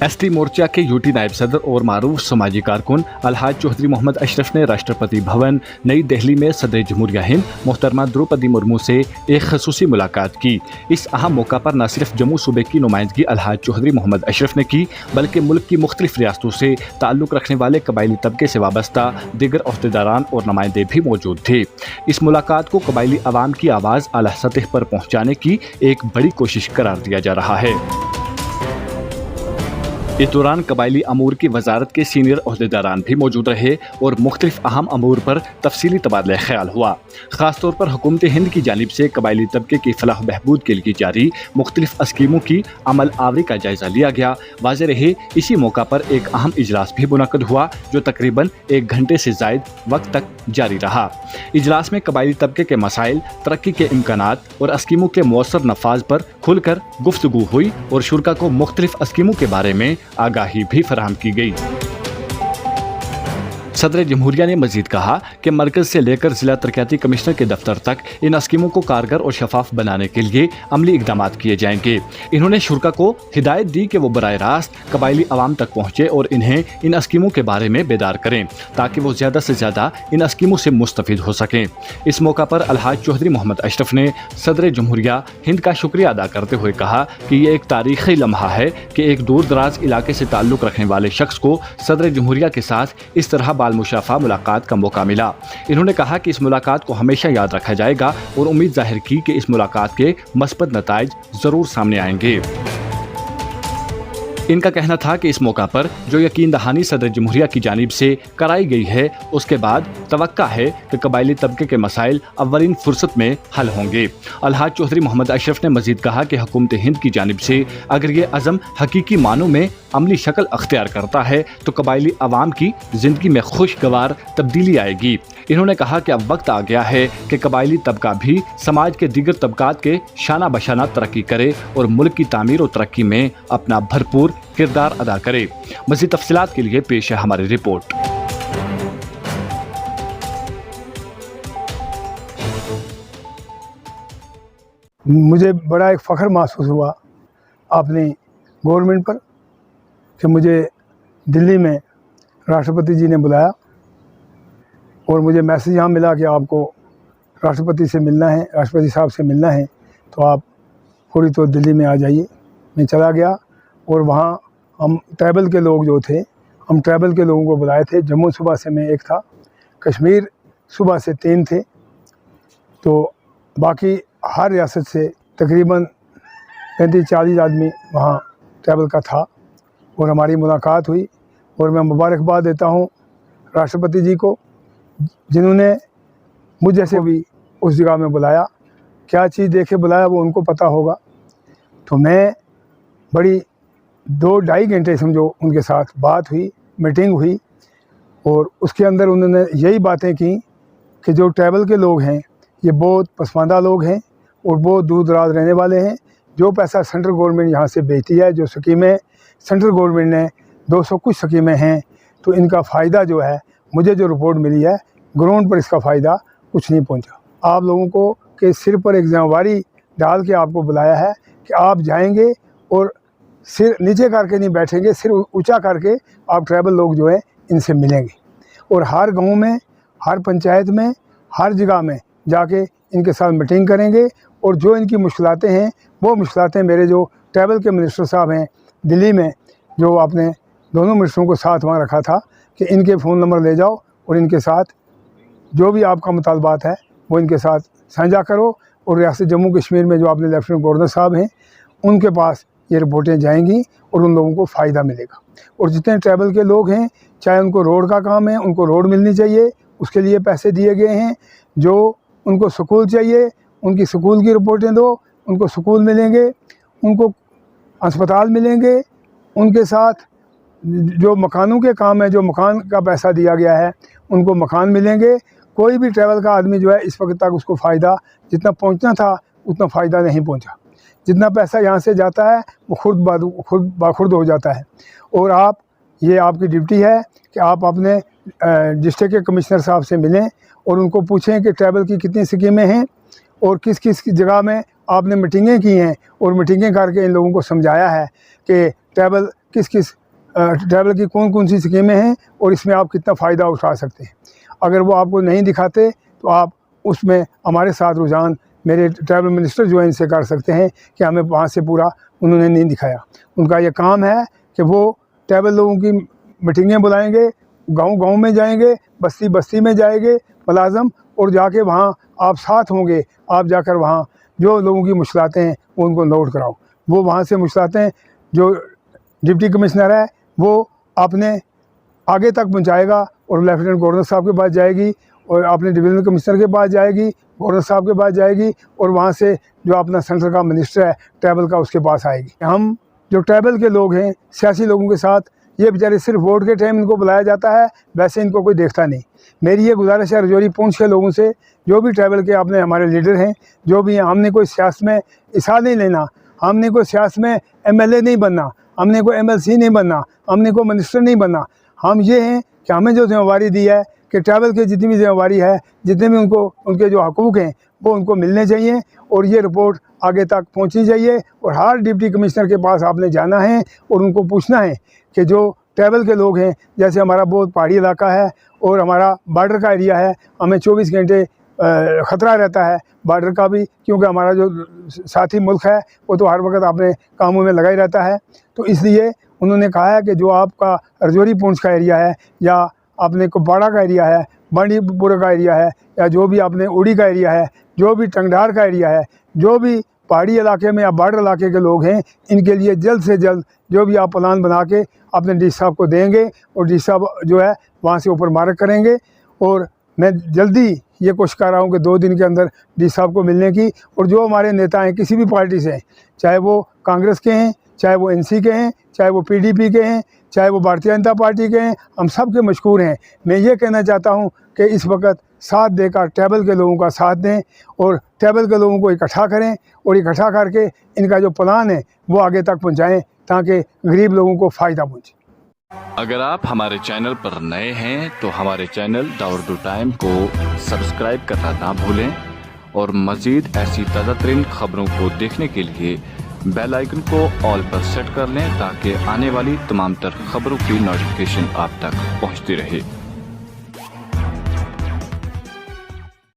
ST मोर्चा के UT नायब सदर और मारूफ समाजी कारकुन अलहाज चौधरी मोहम्मद अशरफ ने राष्ट्रपति भवन नई दिल्ली में सदर जमहूरिया हिंद मोहतरमा द्रौपदी मुर्मू से एक खसूसी मुलाकात की। इस अहम मौका पर न सिर्फ जम्मू सूबे की नुमाइंदगी अलहाज चौधरी मोहम्मद अशरफ ने की, बल्कि मुल्क की मुख्तलिफ रियासतों से ताल्लुक रखने वाले कबायली तबके से वाबस्ता दीगर अहदेदारान और नुमाइंदे भी मौजूद थे। इस मुलाकात को कबायली अवाम की आवाज़ आला सतह पर पहुँचाने की एक बड़ी कोशिश करार दिया जा रहा है। इस दौरान कबायली अमूर की वजारत के सीनियर अहदेदारान भी मौजूद रहे और मुख्तलिफ अहम अमूर पर तफसीली तबादला ख्याल हुआ। खासतौर पर हुकूमत हिंद की जानिब से कबायली तबके की फलाह बहबूद के लिए जारी मुख्तलिफ स्कीमों की अमल आवरी का जायजा लिया गया। वाज़ेह रहे, इसी मौका पर एक अहम इजलास भी मुनक्कद हुआ जो तकरीबन 1 घंटे से जायद वक्त तक जारी रहा। इजलास में कबायली तबके के मसाइल, तरक्की के इम्कानात और स्कीमों के मौसर नफाज पर खुलकर गुफ्तगू हुई और शुरका को मुख्तलिफ स्कीमों के बारे में आगाही भी फराहम की गई। सदर जमहूरिया ने मजीद कहा कि मरकज से लेकर जिला तरक्याती कमिश्नर के दफ्तर तक इन स्कीमों को कारगर और शफाफ बनाने के लिए अमली इकदाम किए जाएंगे। इन्होंने शुरका को हिदायत दी कि वो बराह रास्त कबायली अवाम तक पहुँचे और इन्हें इन स्कीमों के बारे में बेदार करें ताकि वो ज़्यादा से ज़्यादा इन स्कीमों से मुस्तफ़िद हो सकें। इस मौका पर अलहाज चौधरी मोहम्मद अशरफ ने सदर जमहूरिया हिंद का शुक्रिया अदा करते हुए कहा कि ये एक तारीख़ी लम्हा है कि एक दूर दराज इलाके से ताल्लुक़ रखने वाले शख्स को सदर जमहूरिया के साथ इस तरह बालमुशाफा मुलाकात का मौका मिला। इन्होंने कहा कि इस मुलाकात को हमेशा याद रखा जाएगा और उम्मीद जाहिर की कि इस मुलाकात के मस्बत नताइज ज़रूर सामने आएंगे। इनका कहना था कि इस मौका पर जो यकीन दहानी सदर जमहूरिया की जानिब से कराई गई है, उसके बाद तवक्का है कि कबायली तबके के मसाइल अव्वलीन फुर्सत में हल होंगे। अलहाज चौधरी मोहम्मद अशरफ ने मजीद कहा कि हुकूमत हिंद की जानिब से अगर ये अज़म हकीकी मानों में अमली शक्ल अख्तियार करता है तो कबायली अवाम की ज़िंदगी में खुशगवार तब्दीली आएगी। इन्होंने कहा कि अब वक्त आ गया है कि कबायली तबका भी समाज के दीगर तबकात के शाना बशाना तरक्की करे और मुल्क की तामीर और तरक्की में अपना भरपूर किरदार अदा करे। मज़ीद तफसीलात के लिए पेश है हमारी रिपोर्ट। मुझे बड़ा एक फ़ख्र महसूस हुआ अपनी गवर्नमेंट पर कि मुझे दिल्ली में राष्ट्रपति जी ने बुलाया और मुझे मैसेज यहाँ मिला कि आपको राष्ट्रपति से मिलना है, राष्ट्रपति साहब से मिलना है, तो आप पूरी तो दिल्ली में आ जाइए। मैं चला गया और वहाँ हम ट्राइबल के लोग जो थे, हम ट्राइबल के लोगों को बुलाए थे। जम्मू सूबा से मैं एक था, कश्मीर सूबा से 3 थे, तो बाकी हर रियासत से तकरीबन 35-40 आदमी वहाँ ट्राइबल का था और हमारी मुलाकात हुई। और मैं मुबारकबाद देता हूँ राष्ट्रपति जी को जिन्होंने मुझ जैसे भी उस जगह में बुलाया। क्या चीज़ देखे बुलाया वो उनको पता होगा। तो मैं बड़ी 2-2.5 घंटे समझो उनके साथ बात हुई, मीटिंग हुई और उसके अंदर उन्होंने यही बातें की कि जो ट्राइबल के लोग हैं ये बहुत पसमानदा लोग हैं और बहुत दूर दराज रहने वाले हैं। जो पैसा सेंट्रल गवर्नमेंट यहाँ से भेजती है, जो स्कीमें सेंट्रल गवर्नमेंट ने 200 कुछ स्कीमें हैं, तो इनका फ़ायदा जो है, मुझे जो रिपोर्ट मिली है ग्राउंड पर इसका फ़ायदा कुछ नहीं पहुँचा। आप लोगों को के सिर पर एक जिम्मेवारी डाल के आपको बुलाया है कि आप जाएंगे और सिर नीचे करके नहीं बैठेंगे, सिर ऊंचा करके आप ट्राइबल लोग जो है इनसे मिलेंगे और हर गांव में, हर पंचायत में, हर जगह में जाके इनके साथ मीटिंग करेंगे और जो इनकी मुश्किलातें हैं वो मुश्किलातें मेरे जो ट्राइबल के मिनिस्टर साहब हैं दिल्ली में, जो आपने दोनों मिनिस्टरों को साथ वहाँ रखा था कि इनके फ़ोन नंबर ले जाओ और इनके साथ जो भी आपका मुतालबात है वो इनके साथ साझा करो। और रियासत जम्मू कश्मीर में जो आपने लेफ्टिनेंट गवर्नर साहब हैं उनके पास ये रिपोर्टें जाएंगी और उन लोगों को फ़ायदा मिलेगा। और जितने ट्राइबल के लोग हैं, चाहे उनको रोड का काम है, उनको रोड मिलनी चाहिए, उसके लिए पैसे दिए गए हैं। जो उनको स्कूल चाहिए, उनकी स्कूल की रिपोर्टें दो, उनको स्कूल मिलेंगे, उनको अस्पताल मिलेंगे। उनके साथ जो मकानों के काम है, जो मकान का पैसा दिया गया है, उनको मकान मिलेंगे। कोई भी ट्रैवल का आदमी जो है इस वक्त तक उसको फ़ायदा जितना पहुंचना था उतना फ़ायदा नहीं पहुंचा। जितना पैसा यहाँ से जाता है वो खुद बाखुर्द हो जाता है। और आप, ये आपकी ड्यूटी है कि आप अपने डिस्ट्रिक्ट के कमिश्नर साहब से मिलें और उनको पूछें कि ट्रैवल की कितनी स्कीमें हैं और किस किस जगह में आपने मीटिंगें की हैं और मीटिंगें करके इन लोगों को समझाया है कि ट्रैवल किस किस ट्रैवल की कौन कौन सी स्कीमें हैं और इसमें आप कितना फ़ायदा उठा सकते हैं। अगर वो आपको नहीं दिखाते तो आप उसमें हमारे साथ रुझान मेरे ट्रैवल मिनिस्टर जो है इनसे कर सकते हैं कि हमें वहाँ से पूरा उन्होंने नहीं दिखाया। उनका ये काम है कि वो ट्रैवल लोगों की मीटिंगें बुलाएंगे, गांव-गांव में जाएंगे, बस्ती बस्ती में जाएंगे मुलाज़म, और जाके वहाँ आप साथ होंगे। आप जाकर वहाँ जो लोगों की मुश्किलातें हैं वो उनको नोट कराओ। वो वहाँ से मुश्किलातें जो डिप्टी कमिश्नर है वो अपने आगे तक पहुँचाएगा और लेफ्टिनेंट गवर्नर साहब के पास जाएगी और अपने डिवीजनल कमिश्नर के पास जाएगी, गवर्नर साहब के पास जाएगी और वहाँ से जो अपना सेंटर का मिनिस्टर है ट्रैवल का उसके पास आएगी। हम जो ट्रैवल के लोग हैं सियासी लोगों के साथ, ये बेचारे सिर्फ वोट के टाइम इनको बुलाया जाता है, वैसे इनको कोई देखता नहीं। मेरी ये गुजारिश है रजौरी पूंछ के लोगों से, जो भी ट्रैवल के अपने हमारे लीडर हैं, जो भी हैं, हमने कोई सियासत में हिस्सा नहीं लेना, हमने कोई सियासत में MLA नहीं बनना, हमने कोई MLC नहीं बनना, हमने कोई मिनिस्टर नहीं बनना। हम ये हैं कि हमें जो जिम्मेवारी दी है कि ट्रैवल की जितनी भी जिम्मेवारी है, जितने भी उनको उनके जो हकूक़ हैं वो उनको मिलने चाहिए और ये रिपोर्ट आगे तक पहुंचनी चाहिए। और हर डिप्टी कमिश्नर के पास आपने जाना है और उनको पूछना है कि जो ट्रैवल के लोग हैं, जैसे हमारा बहुत पहाड़ी इलाका है और हमारा बॉर्डर का एरिया है, हमें 24 घंटे ख़तरा रहता है बॉर्डर का भी, क्योंकि हमारा जो साथी मुल्क है वो तो हर वक्त अपने कामों में लगा ही रहता है। तो इसलिए उन्होंने कहा है कि जो आपका रजौरी पूंछ का एरिया है या अपने कुपवाड़ा का एरिया है, बांडीपुर का एरिया है, या जो भी अपने उड़ी का एरिया है, जो भी टंगडार का एरिया है, जो भी पहाड़ी इलाके में या बॉर्डर इलाके के लोग हैं, इनके लिए जल्द से जल्द जो भी आप प्लान बना के अपने डी साहब को देंगे और डी साहब जो है वहाँ से ऊपर मार्क करेंगे। और मैं जल्दी ये कोशिश कर रहा हूँ कि 2 दिन के अंदर डी साहब को मिलने की। और जो हमारे नेता हैं किसी भी पार्टी से, चाहे वो कांग्रेस के हैं, चाहे वो NC के हैं, चाहे वो PDP के हैं, चाहे वो भारतीय जनता पार्टी के हैं, हम सब के मशकूर हैं। मैं ये कहना चाहता हूँ कि इस वक्त साथ देकर ट्रैवल के लोगों का साथ दें और ट्रैवल के लोगों को इकट्ठा करें और इकट्ठा करके इनका जो प्लान है वो आगे तक पहुँचाएँ ताकि गरीब लोगों को फ़ायदा पहुँचे। अगर आप हमारे चैनल पर नए हैं तो हमारे चैनल द उर्दू टाइम को सब्सक्राइब करना ना भूलें और मज़ीद ऐसी ताज़ा तरीन खबरों को देखने के लिए बेल आइकन को ऑल पर सेट कर लें ताकि आने वाली तमाम तर खबरों की नोटिफिकेशन आप तक पहुंचती रहे।